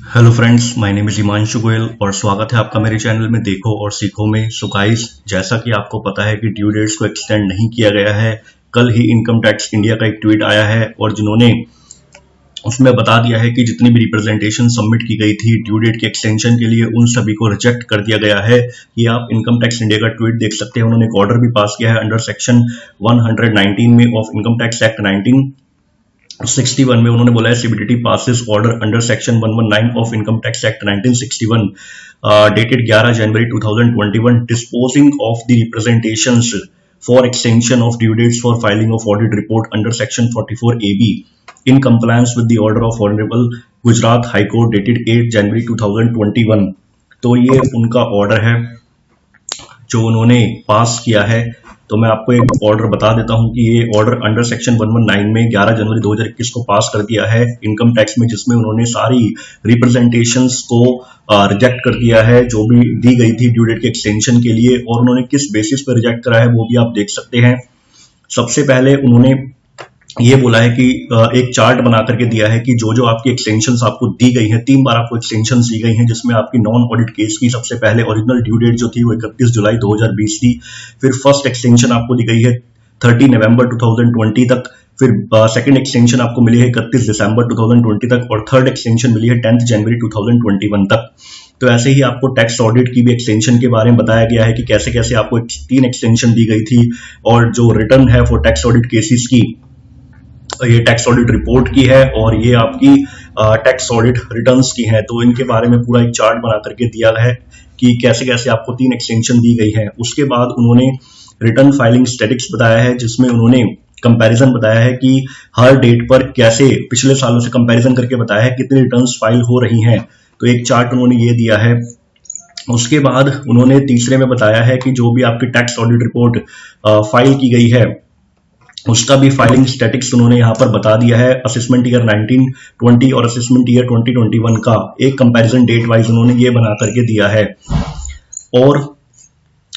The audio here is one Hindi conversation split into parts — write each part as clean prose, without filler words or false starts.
Hello friends, my name is Himanshu Goyal और स्वागत है आपका मेरे चैनल में देखो और सीखो में। सो गाइस, जैसा कि आपको पता है कि ड्यू डेट्स को एक्सटेंड नहीं किया गया है। कल ही इनकम टैक्स इंडिया का एक ट्वीट आया है और जिन्होंने उसमें बता दिया है कि जितनी भी रिप्रेजेंटेशन सबमिट की गई थी ड्यू डेट के एक्सटेंशन के लिए, उन सभी को रिजेक्ट कर दिया गया है। ये आप इनकम टैक्स इंडिया का ट्वीट देख सकते हैं। उन्होंने एक ऑर्डर भी पास किया है अंडर सेक्शन 119 में ऑफ इनकम टैक्स एक्ट 1961 में। उन्होंने बोला है CBDT passes order under section 119 of income tax act 1961 dated 11 January 2021 disposing of the representations for extension of due dates for filing of audit report under section 44AB in compliance with the order of Honorable Gujarat High Court dated 8 January 2021। तो ये उनका ऑर्डर है जो उन्होंने पास किया है। तो मैं आपको एक ऑर्डर बता देता हूं कि ये ऑर्डर अंडर सेक्शन 119 में 11 जनवरी 2021 को पास कर दिया है इनकम टैक्स में, जिसमें उन्होंने सारी रिप्रेजेंटेशंस को रिजेक्ट कर दिया है जो भी दी गई थी ड्यू डेट के एक्सटेंशन के लिए। और उन्होंने किस बेसिस पर रिजेक्ट करा है वो भी आप देख सकते हैं। सबसे पहले उन्होंने ये बोला है कि एक चार्ट बना करके दिया है कि जो जो आपकी एक्सटेंशंस आपको दी गई हैं, 3 बार आपको एक्सटेंशंस दी गई हैं, जिसमें आपकी नॉन ऑडिट केस की सबसे पहले ओरिजिनल ड्यू डेट जो थी वो 31 जुलाई 2020 थी। फिर फर्स्ट एक्सटेंशन आपको दी गई है 30 नवंबर 2020 तक। फिर सेकंड एक्सटेंशन आपको मिली है 31 दिसंबर 2020 तक और थर्ड एक्सटेंशन मिली है 10 जनवरी 2021 तक। तो ऐसे ही आपको टैक्स ऑडिट की भी एक्सटेंशन के बारे में बताया गया है कि कैसे कैसे आपको 3 एक्सटेंशन दी गई थी। और जो रिटर्न है फॉर टैक्स ऑडिट केसेस की, ये टैक्स ऑडिट रिपोर्ट की है और ये आपकी टैक्स ऑडिट रिटर्न्स की है। तो इनके बारे में पूरा एक चार्ट बना करके दिया है कि कैसे कैसे आपको 3 एक्सटेंशन दी गई है। उसके बाद उन्होंने रिटर्न फाइलिंग स्टैटिक्स बताया है, जिसमें उन्होंने कंपैरिजन बताया है कि हर डेट पर कैसे पिछले सालों से कंपैरिजन करके बताया है कितनी रिटर्न्स फाइल हो रही हैं। तो एक चार्ट उन्होंने ये दिया है। उसके बाद उन्होंने तीसरे में बताया है कि जो भी आपकी टैक्स ऑडिट रिपोर्ट फाइल की गई है उसका भी फाइलिंग स्टैटिक्स उन्होंने यहाँ पर बता दिया है। असेसमेंट ईयर 1920 और असेसमेंट ईयर 2021 का एक कंपैरिजन डेट वाइज उन्होंने ये बना करके दिया है। और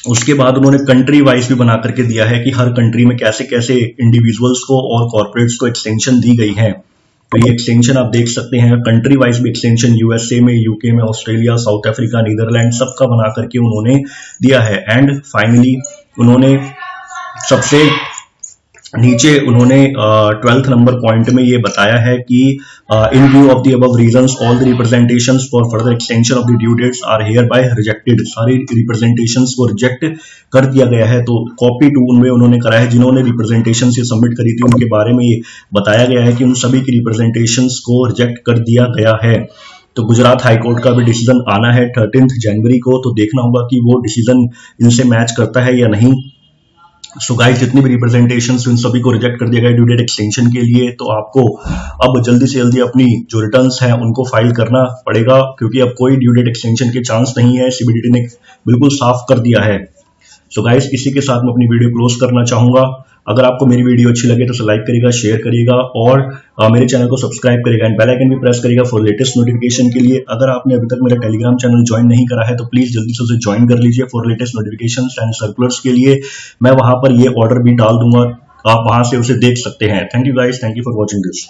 उसके बाद उन्होंने कंट्री वाइज भी बना करके दिया है कि हर कंट्री में कैसे कैसे इंडिविजुअल्स को और कॉर्पोरेट्स को एक्सटेंशन दी गई है। तो ये एक्सटेंशन आप देख सकते हैं। कंट्री वाइज भी एक्सटेंशन यूएसए में, यूके में, ऑस्ट्रेलिया, साउथ अफ्रीका, नीदरलैंड सबका बना करके उन्होंने दिया है। एंड फाइनली उन्होंने सबसे नीचे उन्होंने 12th नंबर पॉइंट में ये बताया है कि in view of the above reasons all the representations for further extension of the due dates are hereby rejected. सारी रिप्रेजेंटेशंस को रिजेक्ट कर दिया गया है। तो कॉपी 2 उनमें उन्होंने करा है जिन्होंने रिप्रेजेंटेशन से सबमिट करी थी, उनके बारे में ये बताया गया है कि उन सभी की रिप्रेजेंटेशंस को रिजेक्ट कर दिया गया है। तो गुजरात हाई कोर्ट का भी डिसीजन आना है 13 जनवरी को। तो देखना होगा कि वो डिसीजन इनसे मैच करता है या नहीं। सो गाइस, जितनी भी रिप्रेजेंटेशंस उन सभी को रिजेक्ट कर दिया गया ड्यू डेट एक्सटेंशन के लिए। तो आपको अब जल्दी से जल्दी अपनी जो रिटर्न्स हैं उनको फाइल करना पड़ेगा, क्योंकि अब कोई ड्यू डेट एक्सटेंशन के चांस नहीं है। सीबीडीटी ने बिल्कुल साफ कर दिया है। सो गाइस, इसी के साथ मैं अपनी वीडियो क्लोज करना चाहूंगा। अगर आपको मेरी वीडियो अच्छी लगे तो लाइक करिएगा, शेयर करिएगा और मेरे चैनल को सब्सक्राइब करिएगा एंड बेल आइकन भी प्रेस करिएगा फॉर लेटेस्ट नोटिफिकेशन के लिए। अगर आपने अभी तक मेरा टेलीग्राम चैनल ज्वाइन नहीं करा है तो प्लीज जल्दी से उसे ज्वाइन कर लीजिए for latest notification and circulars के लिए। मैं वहां पर ये ऑर्डर भी डाल दूंगा, आप वहां से उसे देख सकते हैं। Thank you guys, thank you for watching this.